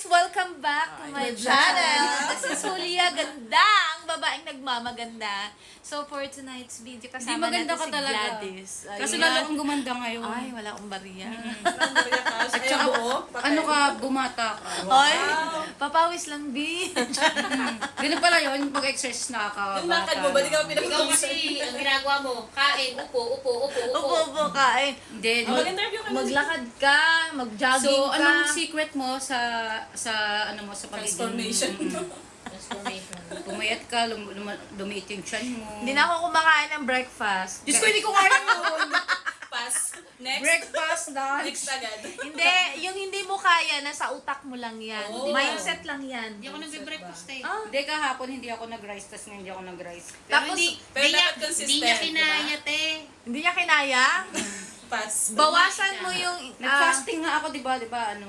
guys! Welcome back to my channel! This is Julia Ganda, ang babaeng nagmamaganda. So for tonight's video, Hindi kasama maganda natin ka si talaga. Gladys. Kasi Ayan. lalo akong gumanda ngayon. Ay, wala akong bariya. At saka, ano ka, bumata ka. Ay, papawis lang, B. Ganun pala yun, pag-exercise nakakabata. Yung lakad mo, ba di ka Ikaw pinag-uusap? kasi, ang ginagawa mo, kain, upo. Upo ka eh. Hindi, Mag-interview ka na. Maglakad ka, mag-jogging So, ka. anong secret mo sa ano mo, sa pagiging... Transformation. Transformation. Pumayat ka, lumiit yung tiyan mo. Hindi na ako kumakain ng breakfast. Diyos ko, hindi ko kaya yun. Pass. Next. Breakfast, lunch. Next agad. Hindi, yung hindi mo kaya, nasa utak mo lang yan. Oh. Mindset lang yan. Hindi ako nagbe-breakfast eh. Ah, Hindi, kahapon hindi ako nag-rice, tas ngayon hindi ako nag-rice. Pero Tapos, pero hindi niya, dapat consistent, hindi niya diba? kinaya, te. hindi niya kinaya. Pass. Bawasan mo yung... Nag-fasting nga ako, di ba, ano,